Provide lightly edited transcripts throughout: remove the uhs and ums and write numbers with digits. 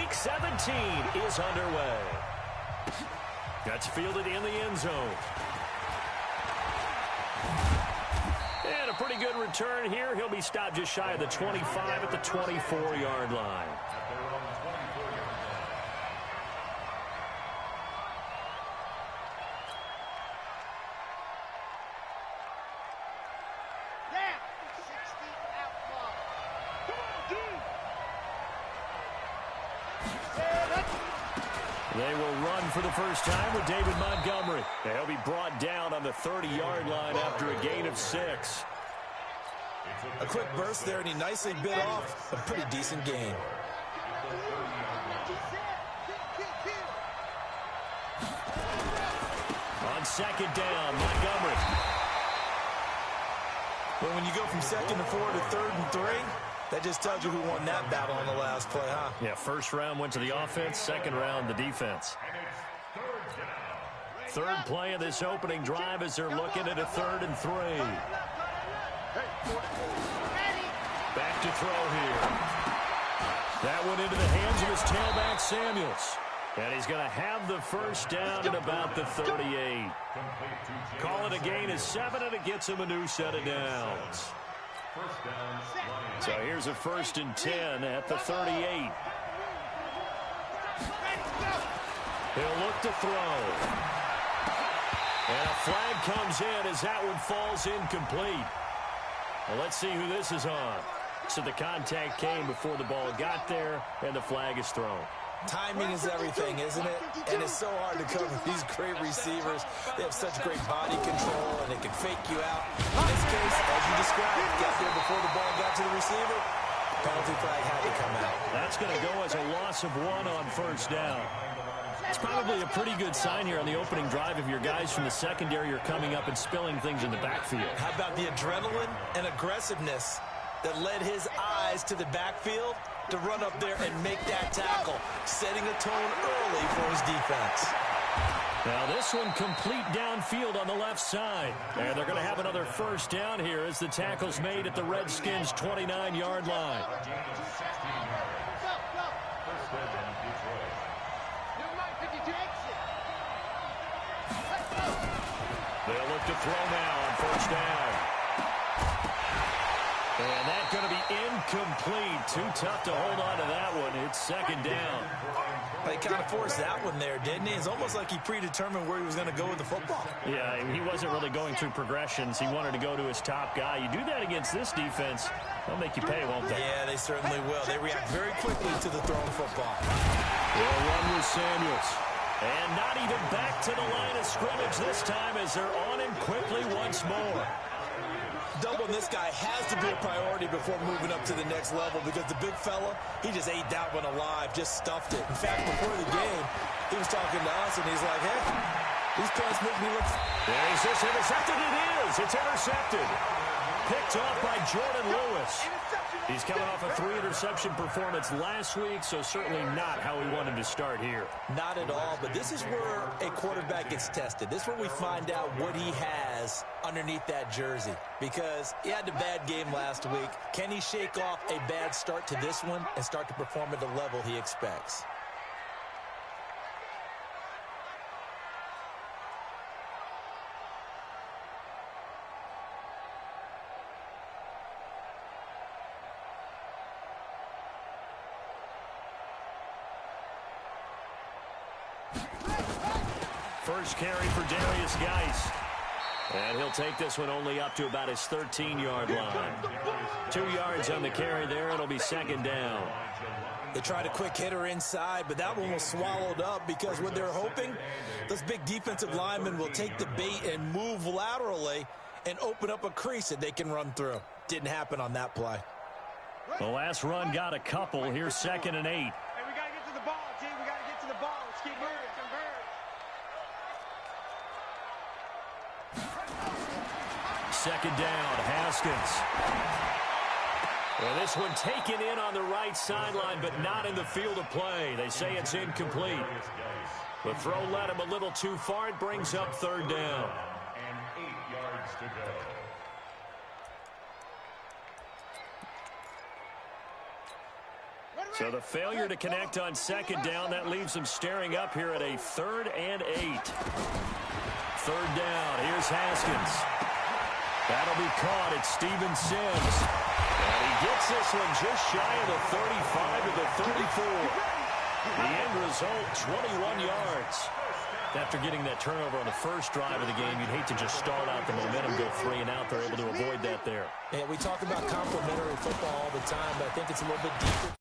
Week 17 is underway. That's fielded in the end zone. And a pretty good return here. He'll be stopped just shy of the 25 at the 24-yard line. They will run for the first time with David Montgomery. He'll be brought down on the 30-yard line after a gain of 6. A quick burst there, and he nicely bit off a pretty decent gain. On second down, Montgomery. But when you go from 2nd and 4 to 3rd and 3, that just tells you who won that battle on the last play, huh? Yeah, first round went to the offense, second round the defense. Third play of this opening drive as they're looking at a 3rd and 3. Back to throw here. That went into the hands of his tailback, Samuels. And he's going to have the first down at about the 38. Call it a gain of 7, and it gets him a new set of downs. So here's a 1st and 10 at the 38. He'll look to throw. And a flag comes in as that one falls incomplete. Well, let's see who this is on. So the contact came before the ball got there, and the flag is thrown. Timing is everything, isn't it? And it's so hard to cover these great receivers. They have such great body control, and they can fake you out. In this case, as you described, got there before the ball got to the receiver. Penalty flag had to come out. That's going to go as a loss of 1 on first down. It's probably a pretty good sign here on the opening drive if your guys from the secondary are coming up and spilling things in the backfield. How about the adrenaline and aggressiveness that led his eyes to the backfield to run up there and make that tackle, setting a tone early for his defense. Now this one complete downfield on the left side. And they're going to have another first down here as the tackle's made at the Redskins' 29-yard line. They'll look to throw now on first down. And that's going to be incomplete. Too tough to hold on to that one. It's 2nd down. He kind of forced that one there, didn't he? It's almost like he predetermined where he was going to go with the football. Yeah, he wasn't really going through progressions. He wanted to go to his top guy. You do that against this defense, they'll make you pay, won't they? Yeah, they certainly will. They react very quickly to the thrown football. They'll run with Samuels. And not even back to the line of scrimmage this time as they're on him quickly once more. Doubling this guy has to be a priority before moving up to the next level because the big fella, he just ate that one alive, just stuffed it. In fact, before the game, he was talking to us, and he's like, hey, these pants make me look... Is this intercepted? It is. It's intercepted. Picked off by Jordan Lewis. He's coming off a 3-interception performance last week, so certainly not how he wanted to start here. Not at all, but this is where a quarterback gets tested. This is where we find out what he has underneath that jersey, because he had a bad game last week. Can he shake off a bad start to this one and start to perform at the level he expects? First carry for Darius Geis. And he'll take this one only up to about his 13-yard line. 2 yards on the carry there. It'll be 2nd down. They tried a quick hitter inside, but that one was swallowed up because what they're hoping, those big defensive linemen will take the bait and move laterally and open up a crease that they can run through. Didn't happen on that play. The last run got a couple. Here's 2nd and 8. Hey, we got to get to the ball, team. We got to get to the ball. Let's keep moving. Second down, Haskins. Well, this one taken in on the right sideline, but not in the field of play. They say it's incomplete. The throw led him a little too far. It brings up 3rd down. And 8 yards to go. So the failure to connect on second down, that leaves them staring up here at a 3rd and 8. 3rd down. Here's Haskins. That'll be caught. It's Steven Sims. And he gets this one just shy of the 35 to the 34. The end result, 21 yards. After getting that turnover on the first drive of the game, you'd hate to just stall out the momentum, go 3 and out. They're able to avoid that there. Yeah, we talk about complementary football all the time, but I think it's a little bit deeper.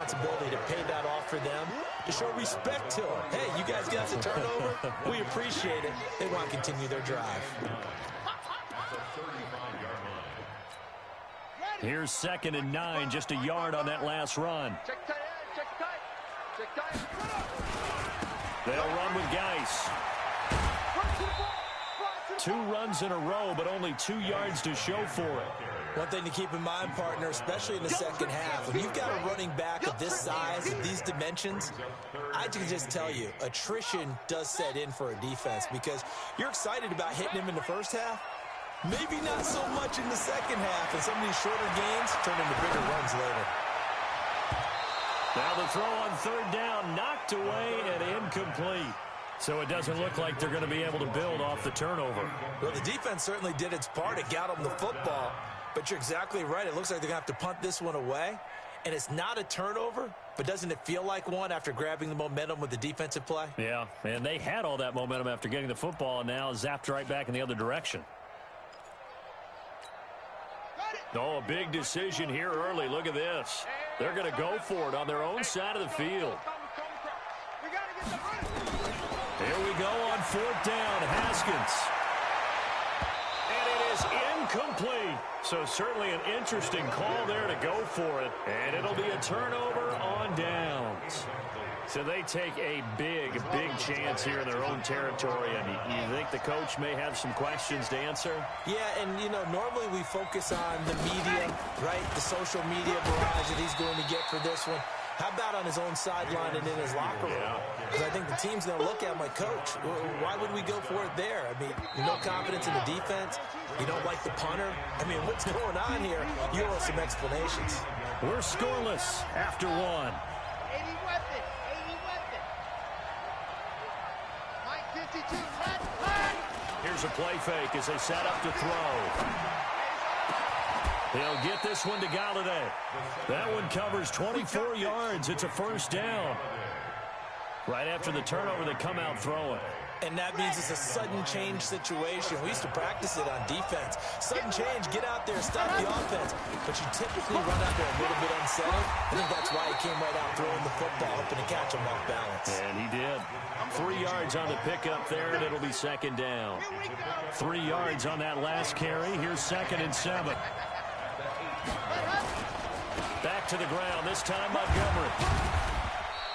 Responsibility to pay that off for them, to show respect to them. Hey, you guys got the turnover. We appreciate it. They want to continue their drive. Here's 2nd and 9, just a yard on that last run. They'll run with Geis. 2 runs in a row, but only 2 yards to show for it. One thing to keep in mind, partner, especially in the second half, when you've got a running back of this size, of these dimensions, I can just tell you, attrition does set in for a defense because you're excited about hitting him in the first half. Maybe not so much in the second half, and some of these shorter gains turn into bigger runs later. Now the throw on 3rd down, knocked away and incomplete. So it doesn't look like they're going to be able to build off the turnover. Well, the defense certainly did its part. It got them the football. But you're exactly right. It looks like they're going to have to punt this one away. And it's not a turnover, but doesn't it feel like one after grabbing the momentum with the defensive play? Yeah, and they had all that momentum after getting the football and now zapped right back in the other direction. Oh, a big decision here early. Look at this. They're going to go for it on their own side of the field. Here we go on 4th down. Haskins. And it is incomplete. So certainly an interesting call there to go for it. And it'll be a turnover on downs. So they take a big chance here in their own territory. And you think the coach may have some questions to answer? Yeah, and, you know, normally we focus on the media, right? The social media barrage that he's going to get for this one. How about on his own sideline and in his locker room? Because I think the team's going to look at him like, Coach, why would we go for it there? I mean, no confidence in the defense. You don't like the punter. I mean, what's going on here? You owe us some explanations. We're scoreless after 1. Here's a play fake as they set up to throw. They'll get this one to Galladay. That one covers 24 yards. It's a 1st down. Right after the turnover, they come out throwing. And that means it's a sudden change situation. We used to practice it on defense. Sudden change, get out there, stop the offense. But you typically run out there a little bit unsettled. I think that's why he came right out throwing the football, hoping to catch him off balance. And he did. 3 yards on the pickup there, and it'll be 2nd down. 3 yards on that last carry. Here's 2nd and 7. Back to the ground, this time Montgomery.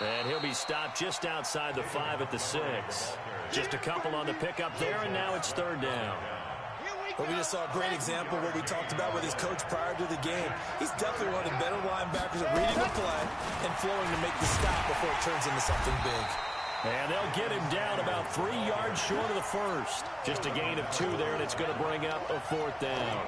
And he'll be stopped just outside the 5 at the 6. Just a couple on the pickup there, and now it's 3rd down. Well, we just saw a great example of what we talked about with his coach prior to the game. He's definitely one of the better linebackers at reading the play and flowing to make the stop before it turns into something big. And they'll get him down about 3 yards short of the 1st. Just a gain of 2 there, and it's going to bring up a 4th down.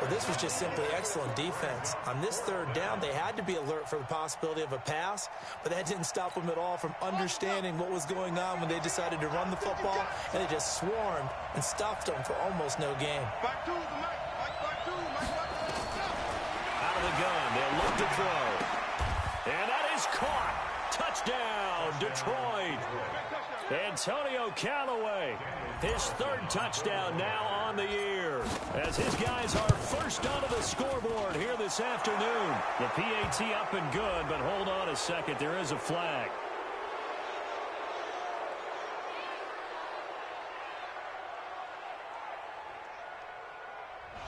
Well, this was just simply excellent defense. On this 3rd down, they had to be alert for the possibility of a pass, but that didn't stop them at all from understanding what was going on when they decided to run the football, and they just swarmed and stuffed them for almost no gain. Out of the gun, they'll look to throw. And that is caught. Touchdown, Detroit. Antonio Callaway, his 3rd touchdown now on the year, as his guys are first onto the scoreboard here this afternoon. The PAT up and good, but hold on a second. There is a flag.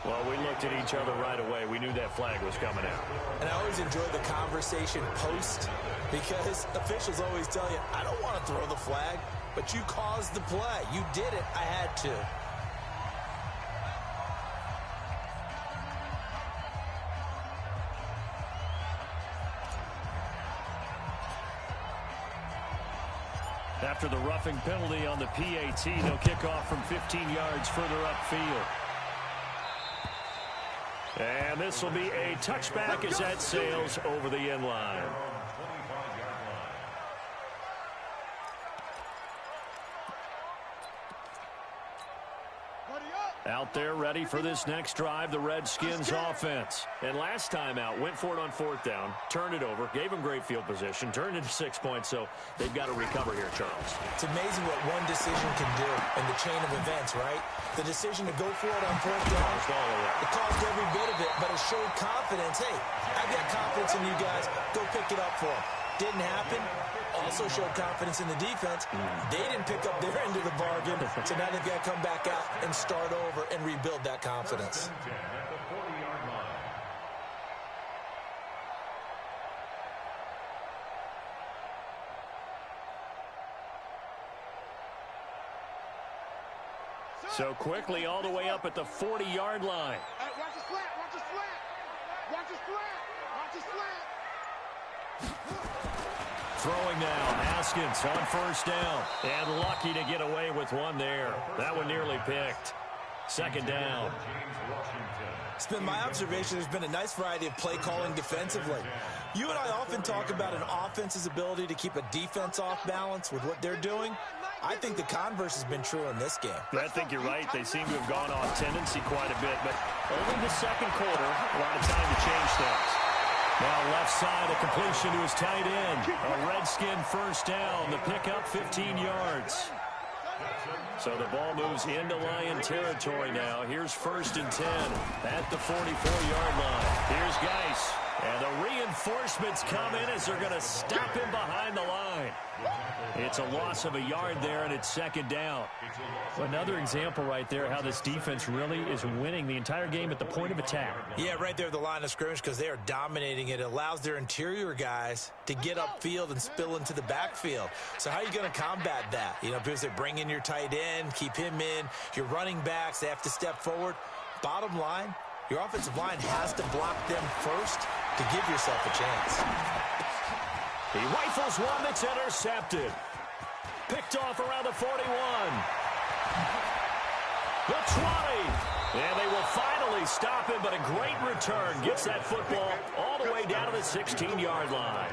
Well, we looked at each other right away. We knew that flag was coming out. And I always enjoy the conversation post because officials always tell you, I don't want to throw the flag, but you caused the play. You did it. I had to. After the roughing penalty on the PAT, they'll kick off from 15 yards further upfield. And this will be a touchback as that sails over the end line. Out there ready for this next drive, the Redskins offense. And last time out, went for it on 4th down, turned it over, gave them great field position, turned into 6 points, so they've got to recover here, Charles. It's amazing what one decision can do in the chain of events, right? The decision to go for it on 4th down, it caused every bit of it, but it showed confidence. Hey, I've got confidence in you guys. Go pick it up for them. Didn't happen. Also showed confidence in the defense. They didn't pick up their end of the bargain, so now they've got to come back out and start over and rebuild that confidence. So quickly all the way up at the 40-yard line. Watch the slant, watch the slant. Watch the slant, watch the slant. Throwing now, Haskins on 1st down. And lucky to get away with one there. That one nearly picked. 2nd down. It's been my observation there's been a nice variety of play calling defensively. You and I often talk about an offense's ability to keep a defense off balance with what they're doing. I think the converse has been true in this game. I think you're right. They seem to have gone off tendency quite a bit, but only the 2nd quarter, a lot of time to change things. Now left side, a completion to his tight end. A Redskin 1st down. The pickup 15 yards. So the ball moves into Lion territory now. Here's 1st and 10 at the 44-yard line. Here's Geis. And the reinforcements come in as they're going to stop him behind the line. It's a loss of a yard there, and it's 2nd down. Another example right there how this defense really is winning the entire game at the point of attack. Yeah, right there at the line of scrimmage because they are dominating it. It allows their interior guys to get upfield and spill into the backfield. So how are you going to combat that? You know, because they bring in your tight end, keep him in. Your running backs, they have to step forward. Bottom line, your offensive line has to block them first to give yourself a chance. He rifles one that's intercepted. Picked off around the 41. The 20. And they will finally stop him, but a great return. Gets that football all the way down to the 16-yard line.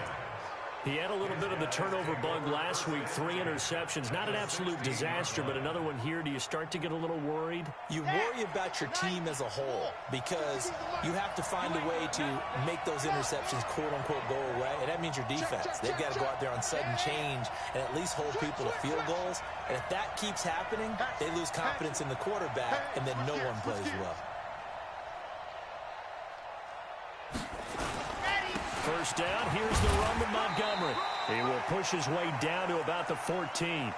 He had a little bit of the turnover bug last week. 3 interceptions. Not an absolute disaster, but another one here. Do you start to get a little worried? You worry about your team as a whole because you have to find a way to make those interceptions, quote-unquote, go away. And that means your defense. They've got to go out there on sudden change and at least hold people to field goals. And if that keeps happening, they lose confidence in the quarterback, and then no one plays well. 1st down, here's the run to Montgomery. He will push his way down to about the 14.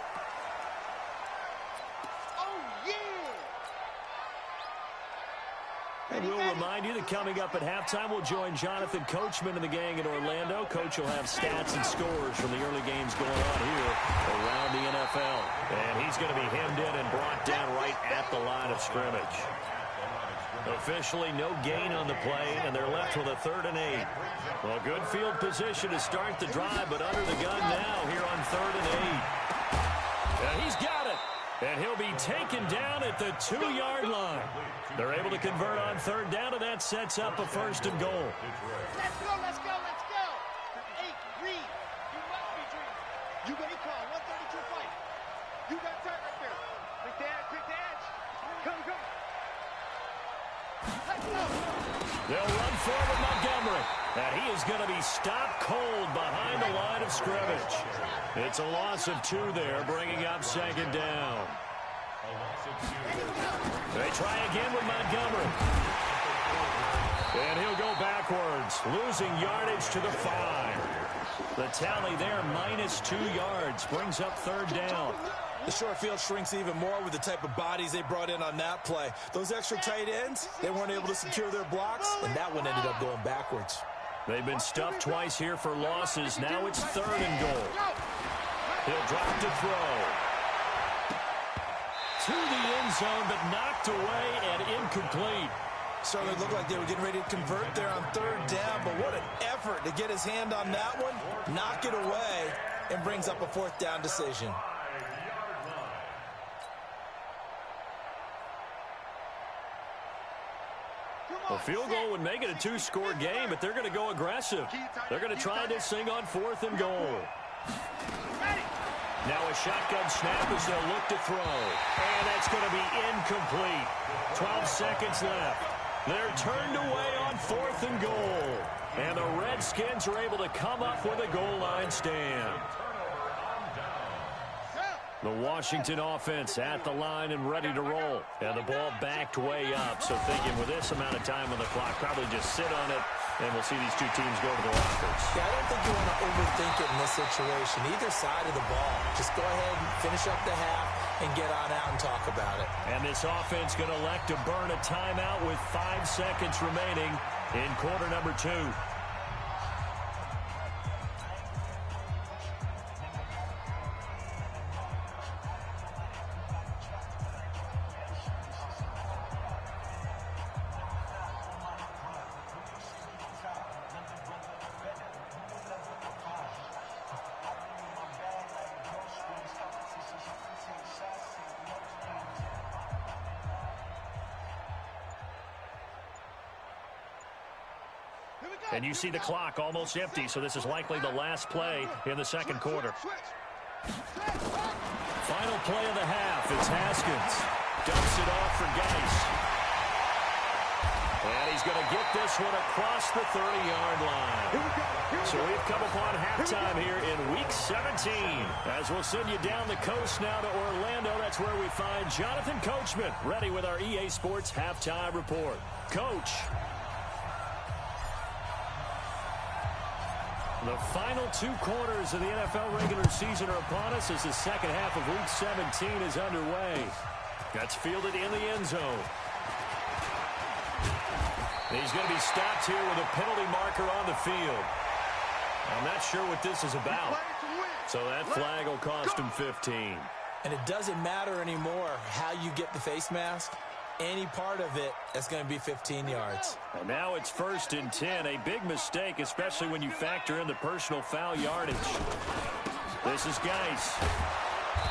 And we'll remind you that coming up at halftime, we'll join Jonathan Coachman and the gang in Orlando. Coach will have stats and scores from the early games going on here around the NFL. And he's going to be hemmed in and brought down right at the line of scrimmage. Officially no gain on the play, and they're left with a 3rd and 8. Well, good field position to start the drive, but under the gun now here on 3rd and 8. And he's got it. And he'll be taken down at the 2-yard line. They're able to convert on 3rd down, and that sets up a 1st and goal. Let's go, let's go, let's go. 8, read. You must be dreaming. You got a call, 132 fight. You got tight right there. Pick the edge, pick the edge. Come, come. Let's go. They'll run forward Montgomery. And he is going to be stopped cold behind the line of scrimmage. It's a loss of 2 there, bringing up 2nd down. They try again with Montgomery. And he'll go backwards, losing yardage to the 5. The tally there, -2 yards, brings up 3rd down. The short field shrinks even more with the type of bodies they brought in on that play. Those extra tight ends, they weren't able to secure their blocks, and that one ended up going backwards. They've been stuffed twice here for losses. Now it's 3rd and goal. He'll drop to throw. To the end zone, but knocked away and incomplete. Certainly looked like they were getting ready to convert there on 3rd down, but what an effort to get his hand on that one, knock it away, and brings up a 4th down decision. Come A field goal would make it a two-score game, but they're going to go aggressive. They're going to try this thing on 4th and goal. Now a shotgun snap as they'll look to throw. And that's going to be incomplete. 12 seconds left. They're turned away on 4th and goal. And the Redskins are able to come up with a goal line stand. The Washington offense at the line and ready to roll. And the ball backed way up. So thinking with this amount of time on the clock, probably just sit on it. And we'll see these two teams go to the lockers. Yeah, I don't think you want to overthink it in this situation. Either side of the ball. Just go ahead and finish up the half and get on out and talk about it. And this offense going to elect to burn a timeout with 5 seconds remaining in quarter number 2. And you see the clock almost empty, so this is likely the last play in the second quarter. Final play of the half. It's Haskins. Dumps it off for Geis. And he's going to get this one across the 30-yard line. So we've come upon halftime here in Week 17. As we'll send you down the coast now to Orlando, that's where we find Jonathan Coachman, ready with our EA Sports Halftime Report. Coach. The final 2 quarters of the NFL regular season are upon us as the second half of Week 17 is underway. That's fielded in the end zone. He's going to be stopped here with a penalty marker on the field. I'm not sure what this is about. So that flag will cost him 15. And it doesn't matter anymore how you get the face mask. Any part of it is going to be 15 yards. And now it's 1st and 10. A big mistake, especially when you factor in the personal foul yardage. This is Geis.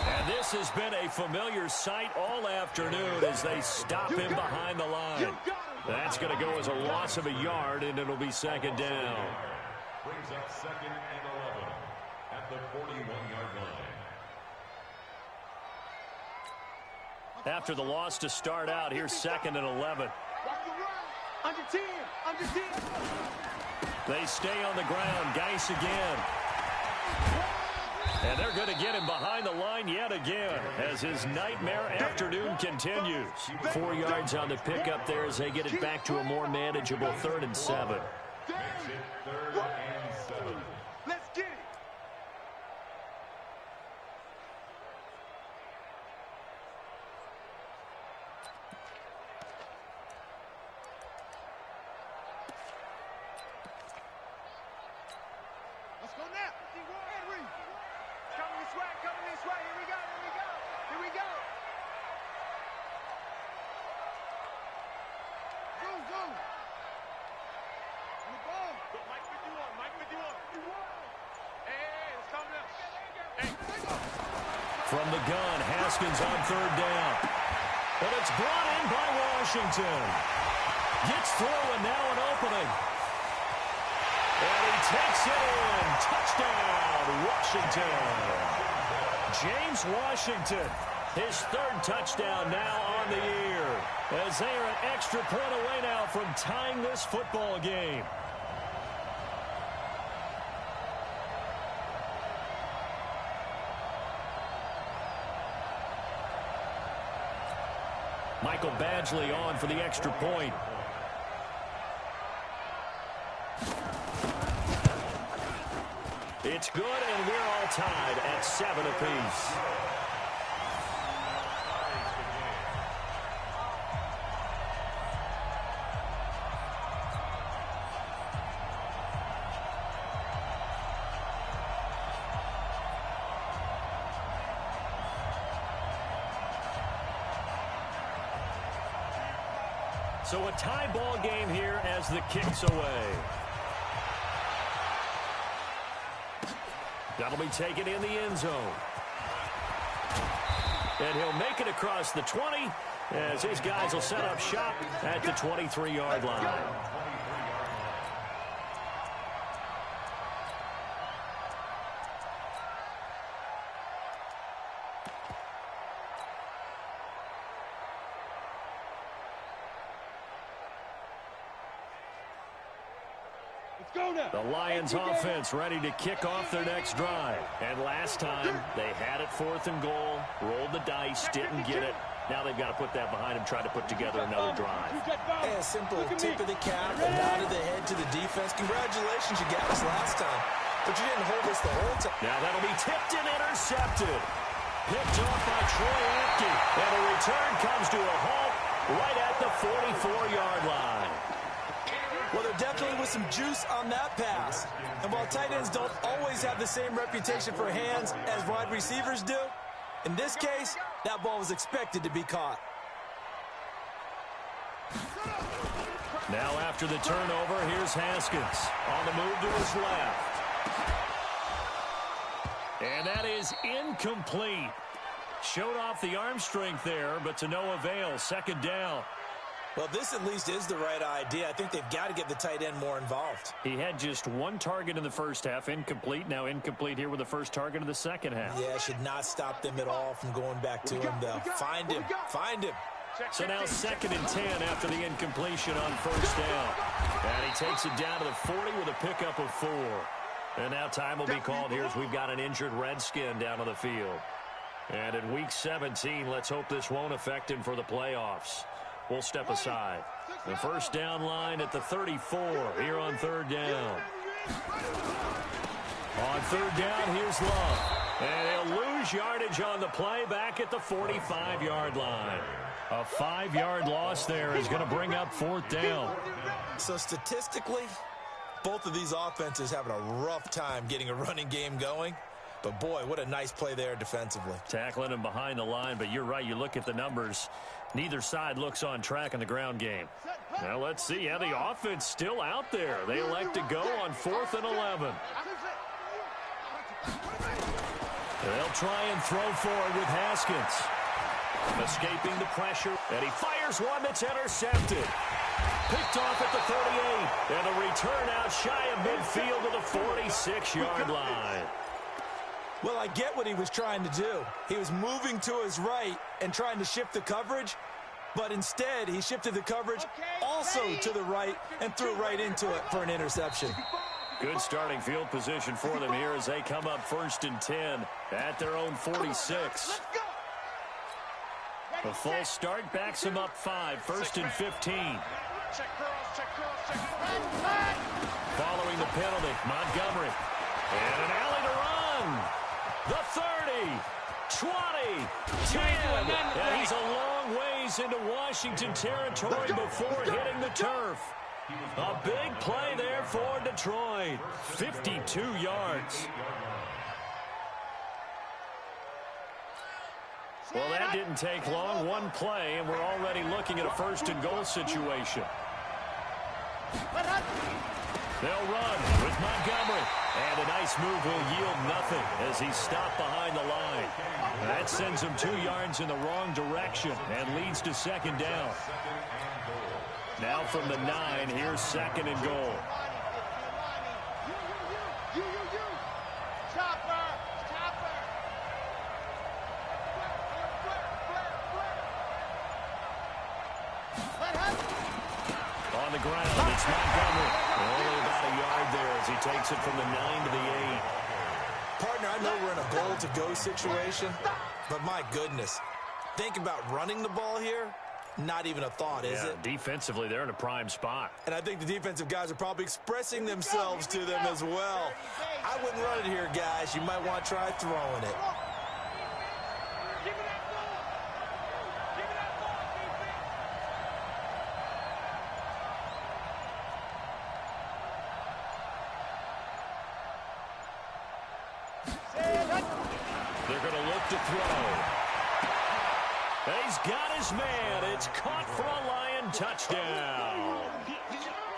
And this has been a familiar sight all afternoon as they stop him behind the line. That's going to go as a loss of a yard, and it'll be second down. Brings up 2nd and 11 at the 41-yard line. After the loss to start out, here's 2nd and 11. Under 10. Under 10. They stay on the ground. Geis again. And they're going to get him behind the line yet again as his nightmare afternoon continues. 4 yards on the pickup there as they get it back to a more manageable 3rd and 7. Makes it 3rd and 7. Let's get it. Let's go now. Coming this way, coming this way. Here we go, here we go, here we go. Zoom, zoom. On the ball. Mike with you on, Mike with you on. Hey, it's coming up. Hey. From the gun, Haskins on 3rd down. And it's brought in by Washington. Gets through and now an opening. And he takes it in. Touchdown, Washington. James Washington, his 3rd touchdown now on the year. As they are an extra point away now from tying this football game. Michael Badgley on for the extra point. It's good, and we're all tied at 7 apiece. So a tie ball game here as the kick's away. That'll be taken in the end zone. And he'll make it across the 20 as his guys will set up shop at the 23-yard line. The Lions offense ready to kick off their next drive. And last time, they had it 4th and goal, rolled the dice, didn't get it. Now they've got to put that behind them, try to put together another drive. Hey, a simple tip of the cap, a nod of the head to the defense. Congratulations, you got us last time, but you didn't hold us the whole time. Now that'll be tipped and intercepted. Picked off by Troy Apke. And the return comes to a halt right at the 44-yard line. Well, there definitely was some juice on that pass. And while tight ends don't always have the same reputation for hands as wide receivers do, in this case, that ball was expected to be caught. Now after the turnover, here's Haskins on the move to his left. And that is incomplete. Showed off the arm strength there, but to no avail. 2nd down. Well, this at least is the right idea. I think they've got to get the tight end more involved. He had just 1 target in the first half, incomplete. Now incomplete here with the first target of the second half. Yeah, should not stop them at all from going back to him, though. Find him. Find him. So now 2nd and 10 after the incompletion on 1st down. And he takes it down to the 40 with a pickup of 4. And now time will be called here as we've got an injured Redskin down on the field. And in Week 17, let's hope this won't affect him for the playoffs. We'll step aside. The 1st down line at the 34 here on 3rd down. On 3rd down, here's Love. And he'll lose yardage on the play back at the 45-yard line. A 5-yard loss there is going to bring up 4th down. So statistically, both of these offenses having a rough time getting a running game going. But, boy, what a nice play there defensively. Tackling him behind the line, but you're right. You look at the numbers. Neither side looks on track in the ground game. Now let's see. Yeah, the offense still out there. They elect to go on 4th and 11. They'll try and throw forward with Haskins. Escaping the pressure, and he fires one that's intercepted. Picked off at the 38, and a return out shy of midfield to the 46-yard line. Well, I get what he was trying to do. He was moving to his right and trying to shift the coverage, but instead he shifted the coverage also to the right and threw right into it for an interception. Good starting field position for them here as they come up 1st and 10 at their own 46. The false start backs them up 5, 1st and 15. Following the penalty, Montgomery. And an alley to run. The 30, 20, 10. And he's a long ways into Washington territory before hitting the turf. A big play there for Detroit. 52 yards. Well, that didn't take long. 1 play, and we're already looking at a 1st and goal situation. They'll run with Montgomery. And a nice move will yield nothing as he's stopped behind the line. That sends him 2 yards in the wrong direction and leads to 2nd down. Now from the 9, here's 2nd and goal. On the ground, it's Montgomery. Only about a yard there as he takes it from the 9 to the 8. Partner, I know we're in a goal-to-go situation, but my goodness, think about running the ball here. Not even a thought, is it? Defensively, they're in a prime spot. And I think the defensive guys are probably expressing themselves to them as well. I wouldn't run it here, guys. You might want to try throwing it. They're going to look to throw. He's got his man. It's caught for a Lion touchdown.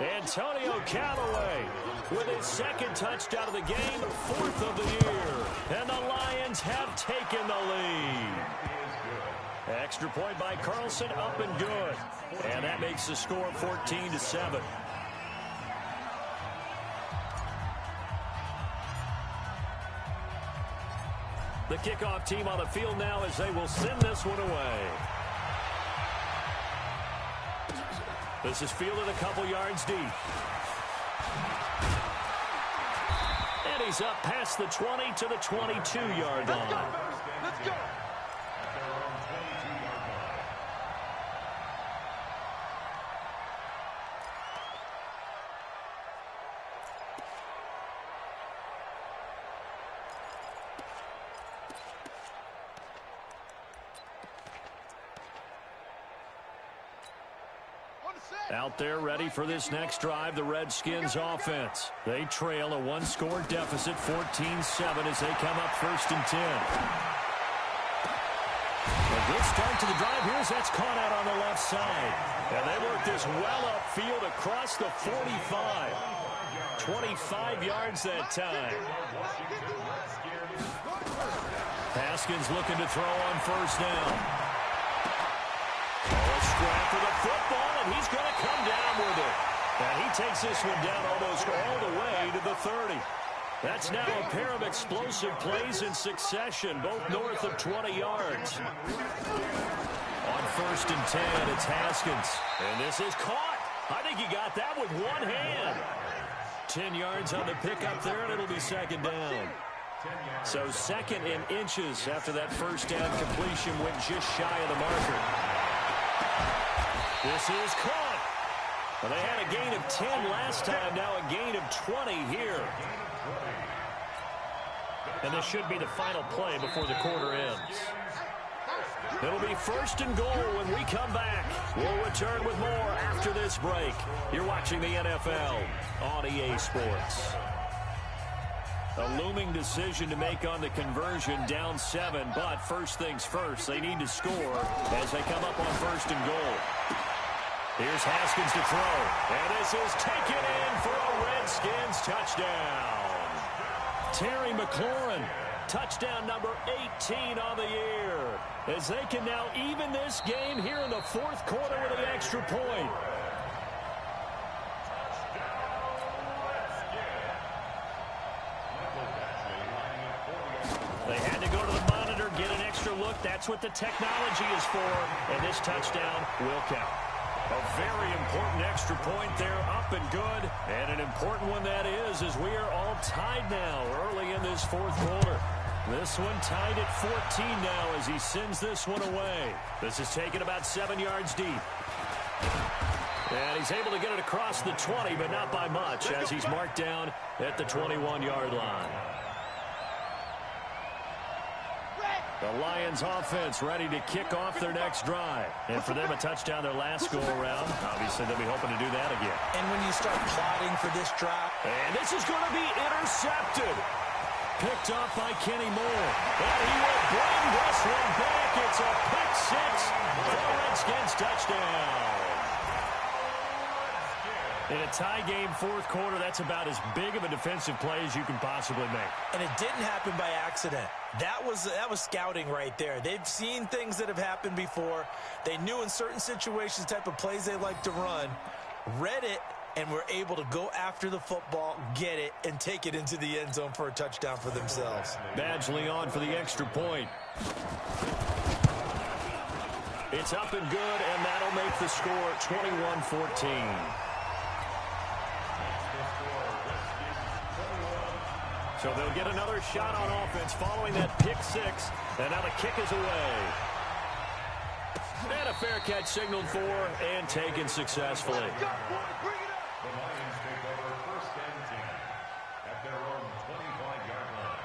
Antonio Callaway with his 2nd touchdown of the game, 4th of the year. And the Lions have taken the lead. Extra point by Carlson, up and good. And that makes the score 14-7. The kickoff team on the field now as they will send this one away. This is fielded a couple yards deep. And he's up past the 20 to the 22-yard line. Let's go. Out there ready for this next drive, the Redskins offense. They trail a one-score deficit, 14-7, as they come up 1st and 10. A good start to the drive here as that's caught out on the left side. And they work this well upfield across the 45. 25 yards that time. Haskins looking to throw on 1st down. Scrap for the football, and he's going to come down with it. And he takes this one down almost all the way to the 30. That's now a pair of explosive plays in succession, both north of 20 yards. On 1st and 10, it's Haskins. And this is caught. I think he got that with one hand. 10 yards on the pickup there, and it'll be 2nd down. So 2nd and inches after that 1st down completion went just shy of the marker. This is caught. Well, they had a gain of 10 last time, now a gain of 20 here. And this should be the final play before the quarter ends. It'll be 1st and goal when we come back. We'll return with more after this break. You're watching the NFL on EA Sports. A looming decision to make on the conversion, down 7, but first things first, they need to score as they come up on 1st and goal. Here's Haskins to throw, and this is taken in for a Redskins touchdown. Terry McLaurin, touchdown number 18 on the year, as they can now even this game here in the 4th quarter with an extra point. They had to go to the monitor, get an extra look. That's what the technology is for, and this touchdown will count. A very important extra point there, up and good, and an important one that is, as we are all tied now early in this 4th quarter. This one tied at 14 now as he sends this one away. This is taken about 7 yards deep. And he's able to get it across the 20, but not by much, as he's marked down at the 21-yard line. The Lions offense ready to kick off their next drive. And for them, a touchdown their last go-around. Obviously, they'll be hoping to do that again. And when you start plotting for this drive. And this is going to be intercepted. Picked off by Kenny Moore. And he will bring this one back. It's a pick 6 for the Redskins touchdown. In a tie game, 4th quarter, that's about as big of a defensive play as you can possibly make. And it didn't happen by accident. That was scouting right there. They've seen things that have happened before. They knew in certain situations the type of plays they like to run, read it, and were able to go after the football, get it, and take it into the end zone for a touchdown for themselves. Badgley on for the extra point. It's up and good, and that'll make the score 21-14. So they'll get another shot on offense following that pick 6. And now the kick is away. And a fair catch signaled for and taken successfully. The Lions take over 1st and 10 at their own 25-yard line.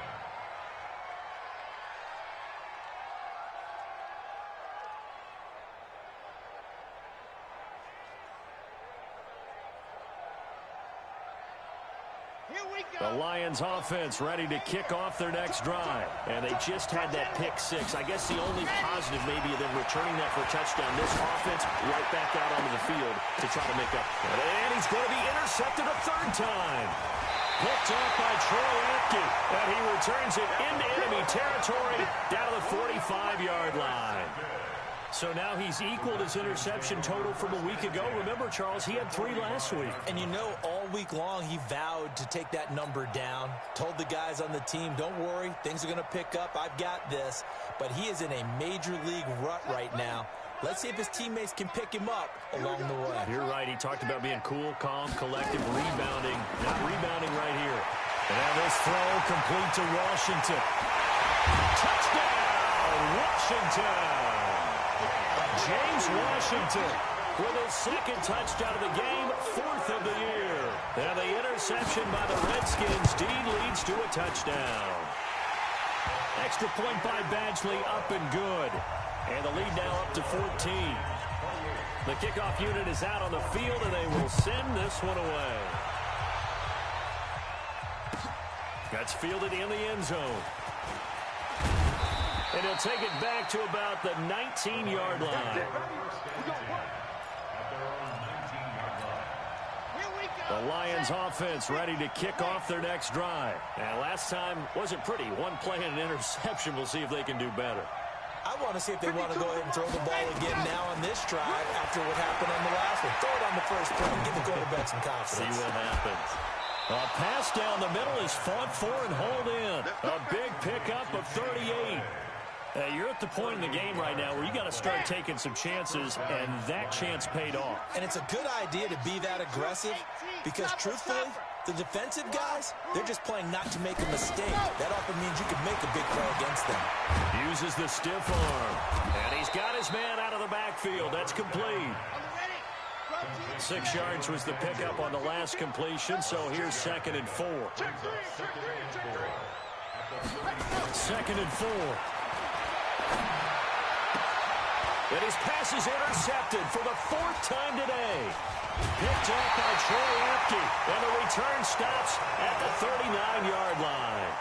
The Lions offense ready to kick off their next drive. And they just had that pick 6. I guess the only positive maybe of them returning that for a touchdown. This offense right back out onto the field to try to make up. And he's going to be intercepted a 3rd time. Picked off by Troy Apke. And he returns it into enemy territory down to the 45-yard line. So now he's equaled his interception total from a week ago. Remember, Charles, he had 3 last week. And you know, all week long he vowed to take that number down. Told the guys on the team, don't worry, things are going to pick up. I've got this. But he is in a major league rut right now. Let's see if his teammates can pick him up along the way. You're right. He talked about being cool, calm, collective, rebounding. Not rebounding right here. And now this throw complete to Washington. Touchdown, Washington! James Washington with his 2nd touchdown of the game, 4th of the year. And the interception by the Redskins. Dean leads to a touchdown. Extra point by Badgley, up and good. And the lead now up to 14. The kickoff unit is out on the field, and they will send this one away. That's fielded in the end zone. And he'll take it back to about the 19-yard line. The Lions offense ready to kick off their next drive. And last time wasn't pretty. One play and an interception. We'll see if they can do better. I want to see if they want to go ahead and throw the ball again now on this drive after what happened on the last one. Throw it on the first play and give the quarterback some confidence. See what happens. A pass down the middle is fought for and hauled in. A big pickup of 38. You're at the point in the game right now where you got to start taking some chances, and that chance paid off. And it's a good idea to be that aggressive because, truthfully, the defensive guys, they're just playing not to make a mistake. That often means you can make a big play against them. Uses the stiff arm, and he's got his man out of the backfield. That's complete. 6 yards was the pickup on the last completion, so here's 2nd and 4. 2nd and 4. And his pass is intercepted for the 4th time today. Picked up by Troy Apke, and the return stops at the 39-yard line.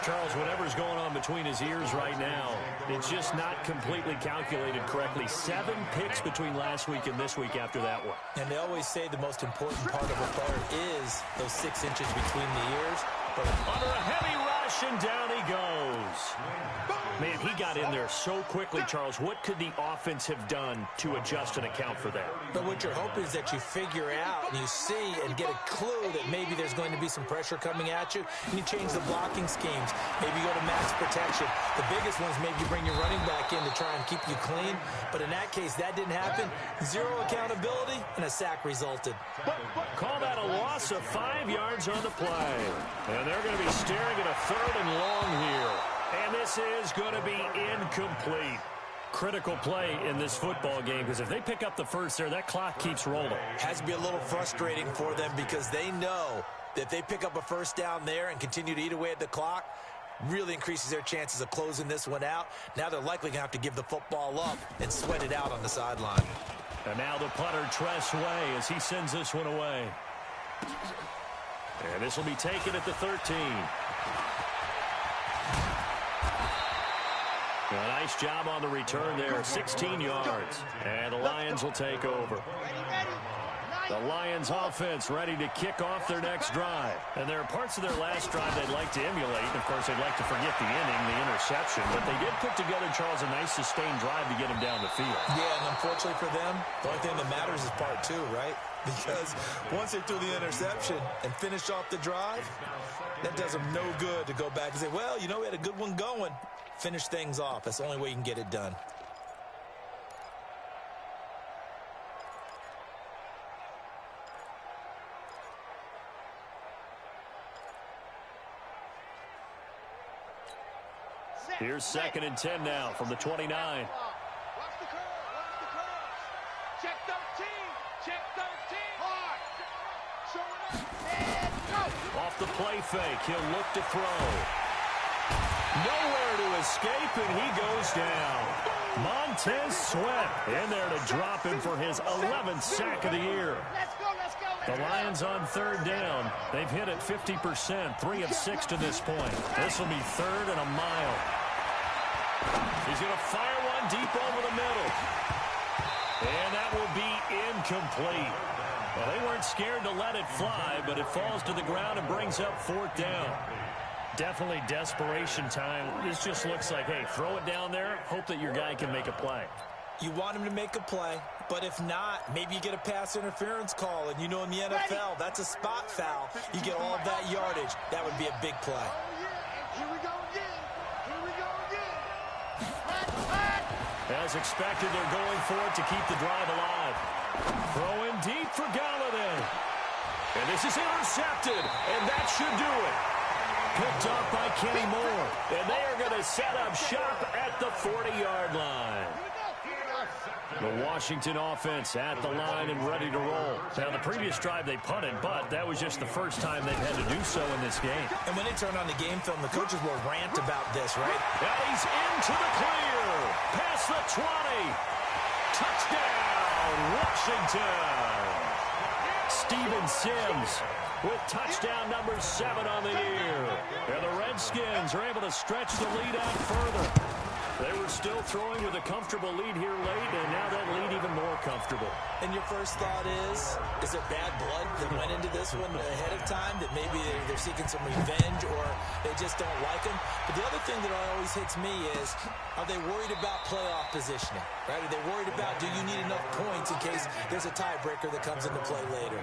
Charles, whatever's going on between his ears right now, it's just not completely calculated correctly. 7 picks between last week and this week after that one. And they always say the most important part of a player is those 6 inches between the ears. But under a heavy rush, and down he goes. Man, he got in there so quickly, Charles. What could the offense have done to adjust and account for that? But what you're hoping is that you figure out and you see and get a clue that maybe there's going to be some pressure coming at you, and you change the blocking schemes. Maybe you go to max protection. The biggest one is maybe you bring your running back in to try and keep you clean. But in that case, that didn't happen. 0 accountability, and a sack resulted. Call that a loss of 5 yards on the play. And they're going to be staring at a 3rd and long here. And this is going to be incomplete. Critical play in this football game, because if they pick up the first there, that clock keeps rolling. Has to be a little frustrating for them because they know that if they pick up a first down there and continue to eat away at the clock, really increases their chances of closing this one out. Now they're likely going to have to give the football up and sweat it out on the sideline. And now the punter, Tress Way, as he sends this one away. And this will be taken at the 13. A nice job on the return there, 16 yards. And the Lions will take over. The Lions offense ready to kick off their next drive. And there are parts of their last drive they'd like to emulate. Of course, they'd like to forget the inning, the interception. But they did put together, Charles, a nice sustained drive to get him down the field. Yeah, and unfortunately for them, the only thing that matters is part 2, right? Because once they threw the interception and finished off the drive, that does them no good to go back and say, well, you know, we had a good one going. Finish things off. That's the only way you can get it done. Here's 2nd and 10 now from the 29. Watch the curl. Watch the curl. Check 13. Check 13. Hard. Showing up. And go. Off the play fake. He'll look to throw. Nowhere to escape, and he goes down. Montez Sweat in there to drop him for his 11th sack of the year. Let's go. Let's go. The Lions on 3rd down. They've hit it 50%, 3 of 6 to this point. This will be 3rd and a mile. He's going to fire one deep over the middle. And that will be incomplete. Well, they weren't scared to let it fly, but it falls to the ground and brings up 4th down. Definitely desperation time. This just looks like, hey, throw it down there, hope that your guy can make a play. You want him to make a play, but if not, maybe you get a pass interference call, and you know in the NFL, that's a spot foul. You get all of that yardage. That would be a big play. Here we go again. Here we go again. Hot. As expected, they're going for it to keep the drive alive. Throwing deep for Galladay. And this is intercepted, and that should do it. Picked up by Kenny Moore, and they are going to set up shop at the 40-yard line. The Washington offense at the line and ready to roll. Now, the previous drive they punted, but that was just the first time they've had to do so in this game. And when they turn on the game film, the coaches will rant about this, right? Now he's into the clear. Past the 20. Touchdown, Washington. Steven Sims with touchdown number 7 on the year. And the Redskins are able to stretch the lead out further. They were still throwing with a comfortable lead here late, and now that lead even more comfortable. And your first thought is there bad blood that went into this one ahead of time, that maybe they're seeking some revenge or they just don't like him? But the other thing that always hits me is, are they worried about playoff positioning? Right? Are they worried about, do you need enough points in case there's a tiebreaker that comes into play later?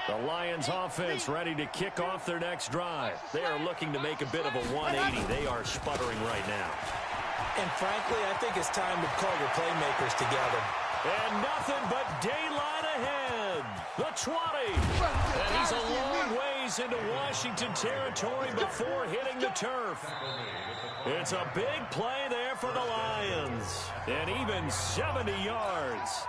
The Lions offense ready to kick off their next drive. They are looking to make a bit of a 180. They are sputtering right now. And frankly, I think it's time to call your playmakers together. And nothing but daylight ahead. The 20. And he's a long ways into Washington territory before hitting the turf. It's a big play there for the Lions. And even 70 yards.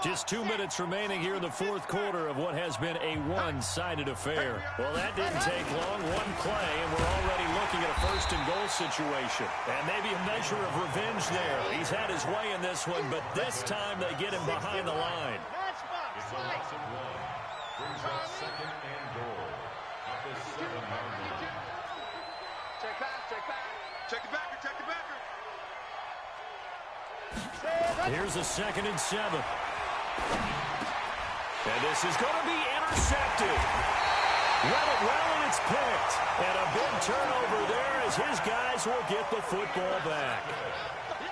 Just 2 minutes remaining here in the fourth quarter of what has been a one-sided affair. Well, that didn't take long. One play, and we're already looking at a first-and-goal situation. And maybe a measure of revenge there. He's had his way in this one, but this time they get him behind the line. Brings up second and goal at the 7-yard line. Check back, check back. Check the backer, check the backer. Here's a 2nd and 7. And this is going to be intercepted. Read it well, and it's picked. And a big turnover there as his guys will get the football back.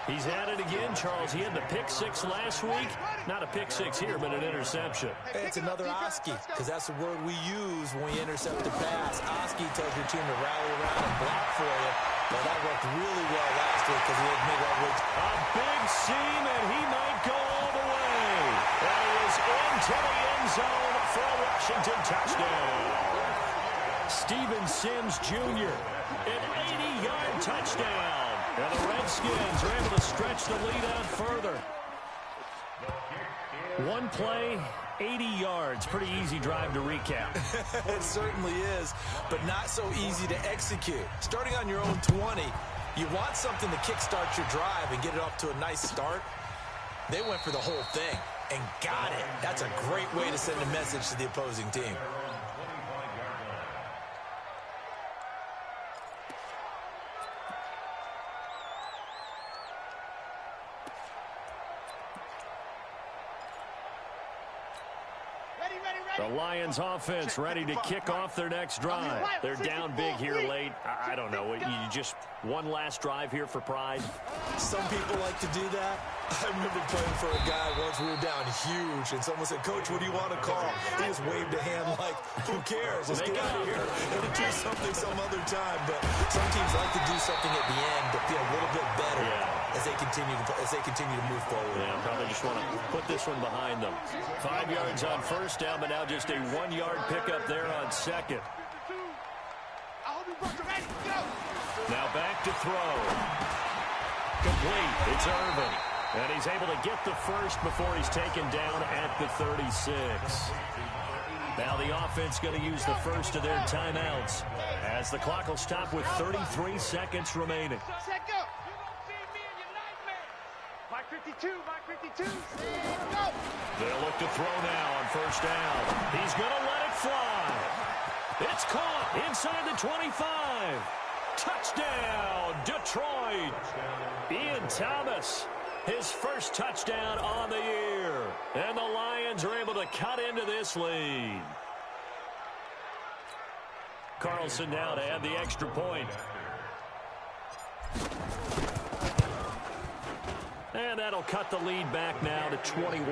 He's at it again, Charles. He had the pick 6 last week. Not a pick 6 here, but an interception. It's another Oski, because that's the word we use when we intercept a pass. Oski tells your team to rally around and block for you. Well, that worked really well last week because he had made that week. A big seam, and he might go all the way. And he is into the end zone for a Washington touchdown. Steven Sims Jr., an 80-yard touchdown. And the Redskins are able to stretch the lead out further. One play, 80 yards. Pretty easy drive to recap. It certainly is, but not so easy to execute. Starting on your own 20, you want something to kickstart your drive and get it off to a nice start. They went for the whole thing and got it. That's a great way to send a message to the opposing team. The Lions offense ready to kick off their next drive. They're down big here late. I don't know. You just one last drive here for pride? Some people like to do that. I remember playing for a guy once. We were down huge, and someone said, "Coach, what do you want to call?" He just waved a hand like, "Who cares? Let's get out of here and do something some other time." But some teams like to do something at the end to feel a little bit better as they continue to move forward. Yeah, probably just want to put this one behind them. 5 yards on first down, but now just a 1-yard pickup there on second. Now back to throw. Complete. It's Irvin. And he's able to get the first before he's taken down at the 36. Now the offense going to use the first of their timeouts as the clock will stop with 33 seconds remaining. Set, go. Mike 52, Mike 52. Set, go. They'll look to throw now on first down. He's going to let it fly. It's caught inside the 25. Touchdown, Detroit. Ian Thomas His first touchdown on the year. And the Lions are able to cut into this lead. Carlson now to add the extra point. And that'll cut the lead back now to 21.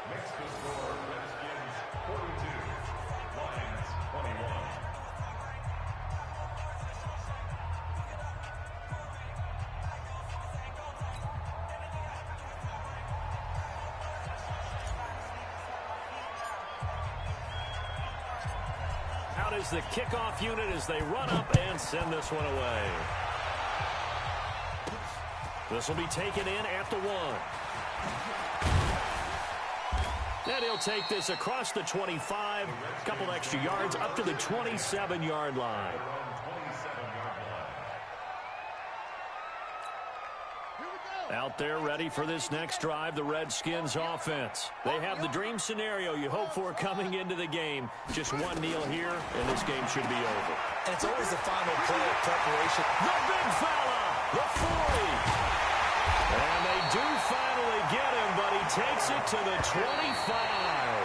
Makes the score Redskins 42, Lions 21. Out is the kickoff unit as they run up and send this one away. This will be taken in at the 1. And he'll take this across the 25, a couple extra yards up to the 27-yard line. Out there ready for this next drive, the Redskins offense. They have the dream scenario you hope for coming into the game. Just one kneel here, and this game should be over. And it's always the final play of preparation. The big fella, the 40. And they do finally get him, but he takes it to the 25.